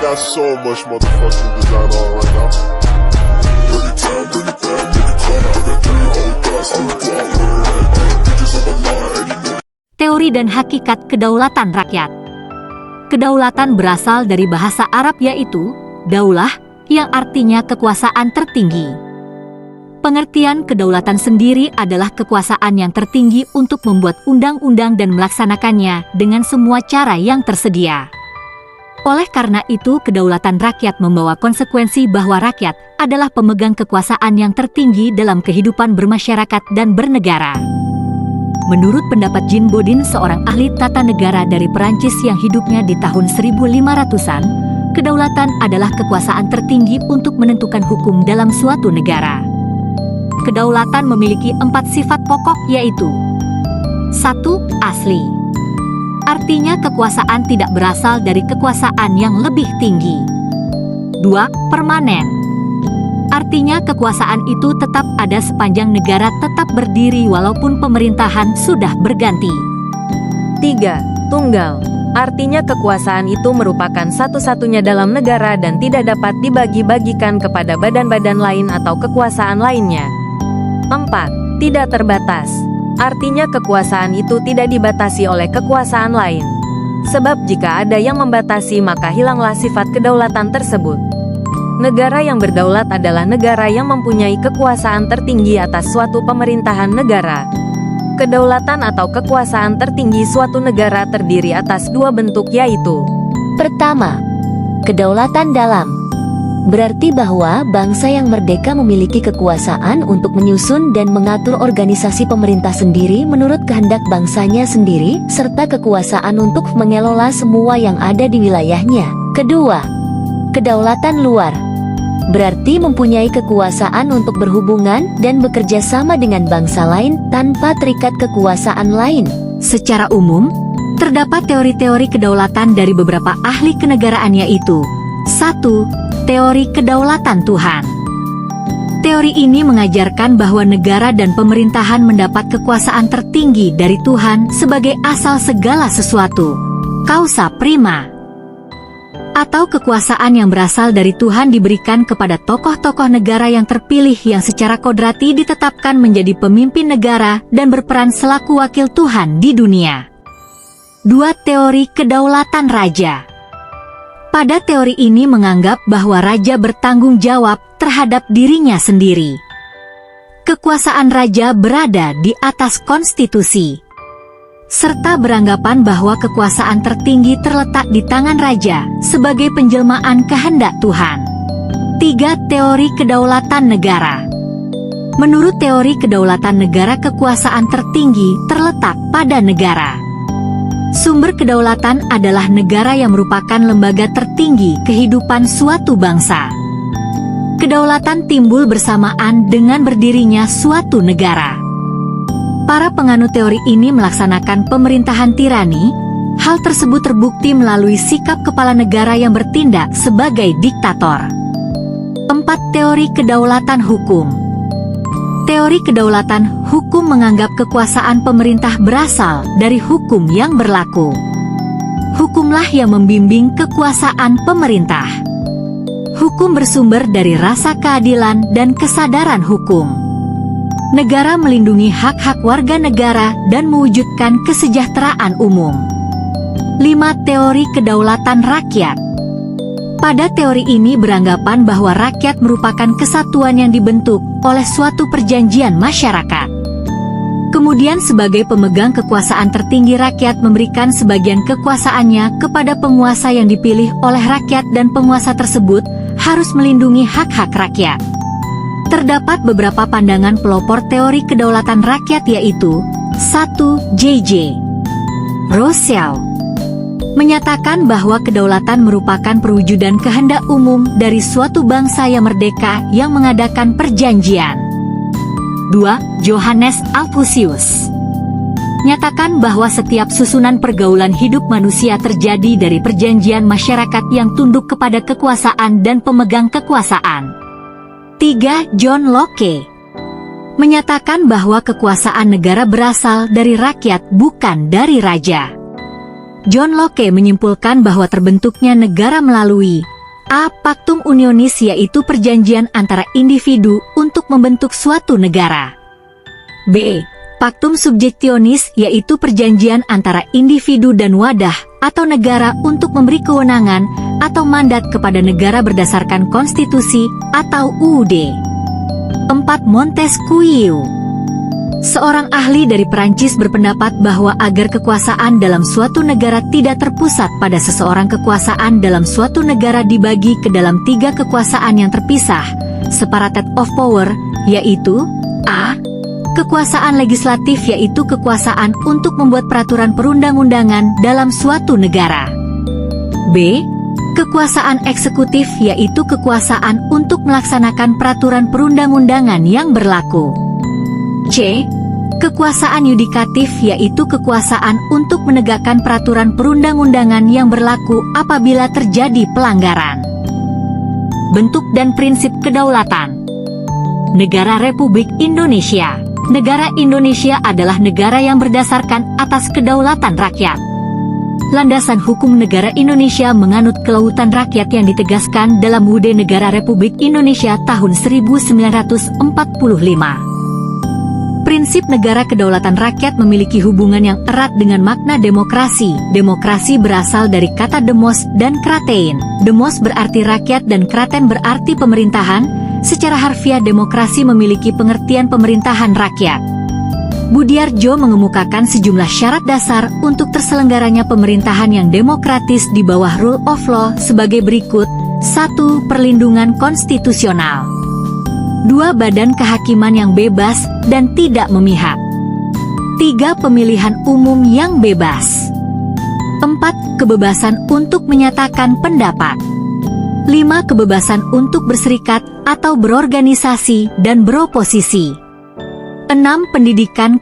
got so much motherfucking design on right now. Bring it down, make it clap. I got 3 whole thoughts on the block. Bitches on my line, and you know. Teori dan hakikat kedaulatan rakyat. Kedaulatan berasal dari bahasa Arab yaitu daulah, yang artinya kekuasaan tertinggi. Pengertian kedaulatan sendiri adalah kekuasaan yang tertinggi untuk membuat undang-undang dan melaksanakannya dengan semua cara yang tersedia. Oleh karena itu, kedaulatan rakyat membawa konsekuensi bahwa rakyat adalah pemegang kekuasaan yang tertinggi dalam kehidupan bermasyarakat dan bernegara. Menurut pendapat Jean Bodin, seorang ahli tata negara dari Perancis yang hidupnya di tahun 1500-an, kedaulatan adalah kekuasaan tertinggi untuk menentukan hukum dalam suatu negara. Kedaulatan memiliki 4 sifat pokok yaitu 1. Asli. Artinya kekuasaan tidak berasal dari kekuasaan yang lebih tinggi. 2. Permanen. Artinya kekuasaan itu tetap ada sepanjang negara tetap berdiri walaupun pemerintahan sudah berganti. 3. Tunggal. Artinya kekuasaan itu merupakan satu-satunya dalam negara dan tidak dapat dibagi-bagikan kepada badan-badan lain atau kekuasaan lainnya. 4. Tidak terbatas. Artinya kekuasaan itu tidak dibatasi oleh kekuasaan lain. Sebab jika ada yang membatasi maka hilanglah sifat kedaulatan tersebut. Negara yang berdaulat adalah negara yang mempunyai kekuasaan tertinggi atas suatu pemerintahan negara. Kedaulatan atau kekuasaan tertinggi suatu negara terdiri atas 2 bentuk yaitu: Pertama, kedaulatan dalam. Berarti bahwa bangsa yang merdeka memiliki kekuasaan untuk menyusun dan mengatur organisasi pemerintah sendiri menurut kehendak bangsanya sendiri, serta kekuasaan untuk mengelola semua yang ada di wilayahnya. Kedua, kedaulatan luar. Berarti mempunyai kekuasaan untuk berhubungan dan bekerja sama dengan bangsa lain tanpa terikat kekuasaan lain. Secara umum, terdapat teori-teori kedaulatan dari beberapa ahli kenegaraan yaitu 1. Teori kedaulatan Tuhan. Teori ini mengajarkan bahwa negara dan pemerintahan mendapat kekuasaan tertinggi dari Tuhan sebagai asal segala sesuatu, causa prima. Atau kekuasaan yang berasal dari Tuhan diberikan kepada tokoh-tokoh negara yang terpilih yang secara kodrati ditetapkan menjadi pemimpin negara dan berperan selaku wakil Tuhan di dunia. 2. Teori kedaulatan raja. Pada teori ini menganggap bahwa raja bertanggung jawab terhadap dirinya sendiri. Kekuasaan raja berada di atas konstitusi, serta beranggapan bahwa kekuasaan tertinggi terletak di tangan raja sebagai penjelmaan kehendak Tuhan. 3. Teori kedaulatan negara. Menurut teori kedaulatan negara, kekuasaan tertinggi terletak pada negara. Sumber kedaulatan adalah negara yang merupakan lembaga tertinggi kehidupan suatu bangsa. Kedaulatan timbul bersamaan dengan berdirinya suatu negara. Para penganut teori ini melaksanakan pemerintahan tirani. Hal tersebut terbukti melalui sikap kepala negara yang bertindak sebagai diktator. 4. Teori kedaulatan hukum. Teori kedaulatan hukum menganggap kekuasaan pemerintah berasal dari hukum yang berlaku. Hukumlah yang membimbing kekuasaan pemerintah. Hukum bersumber dari rasa keadilan dan kesadaran hukum. Negara melindungi hak-hak warga negara dan mewujudkan kesejahteraan umum. 5. Teori kedaulatan rakyat. Pada teori ini beranggapan bahwa rakyat merupakan kesatuan yang dibentuk oleh suatu perjanjian masyarakat. Kemudian sebagai pemegang kekuasaan tertinggi, rakyat memberikan sebagian kekuasaannya kepada penguasa yang dipilih oleh rakyat dan penguasa tersebut harus melindungi hak-hak rakyat. Terdapat beberapa pandangan pelopor teori kedaulatan rakyat yaitu 1. J.J. Rousseau menyatakan bahwa kedaulatan merupakan perwujudan kehendak umum dari suatu bangsa yang merdeka yang mengadakan perjanjian. 2. Johannes Alfusius nyatakan bahwa setiap susunan pergaulan hidup manusia terjadi dari perjanjian masyarakat yang tunduk kepada kekuasaan dan pemegang kekuasaan. 3. John Locke menyatakan bahwa kekuasaan negara berasal dari rakyat bukan dari raja. John Locke menyimpulkan bahwa terbentuknya negara melalui A. Pactum unionis yaitu perjanjian antara individu untuk membentuk suatu negara. B. Pactum subjectionis yaitu perjanjian antara individu dan wadah atau negara untuk memberi kewenangan atau mandat kepada negara berdasarkan konstitusi atau UUD. 4. Montesquieu. Seorang ahli dari Perancis berpendapat bahwa agar kekuasaan dalam suatu negara tidak terpusat pada seseorang, kekuasaan dalam suatu negara dibagi ke dalam 3 kekuasaan yang terpisah, separated of power, yaitu A. Kekuasaan legislatif yaitu kekuasaan untuk membuat peraturan perundang-undangan dalam suatu negara. B. Kekuasaan eksekutif yaitu kekuasaan untuk melaksanakan peraturan perundang-undangan yang berlaku. C. Kekuasaan yudikatif yaitu kekuasaan untuk menegakkan peraturan perundang-undangan yang berlaku apabila terjadi pelanggaran. Bentuk dan prinsip kedaulatan. Negara Republik Indonesia. Negara Indonesia adalah negara yang berdasarkan atas kedaulatan rakyat. Landasan hukum negara Indonesia menganut kelautan rakyat yang ditegaskan dalam UUD Negara Republik Indonesia tahun 1945. Prinsip negara kedaulatan rakyat memiliki hubungan yang erat dengan makna demokrasi. Demokrasi berasal dari kata demos dan kratein. Demos berarti rakyat dan kraten berarti pemerintahan. Secara harfiah demokrasi memiliki pengertian pemerintahan rakyat. Budiarjo mengemukakan sejumlah syarat dasar untuk terselenggaranya pemerintahan yang demokratis di bawah rule of law sebagai berikut. 1. Perlindungan konstitusional. 2. Badan kehakiman yang bebas dan tidak memihak. 3. Pemilihan umum yang bebas. 4. Kebebasan untuk menyatakan pendapat. 5. Kebebasan untuk berserikat atau berorganisasi dan beroposisi. 6. Pendidikan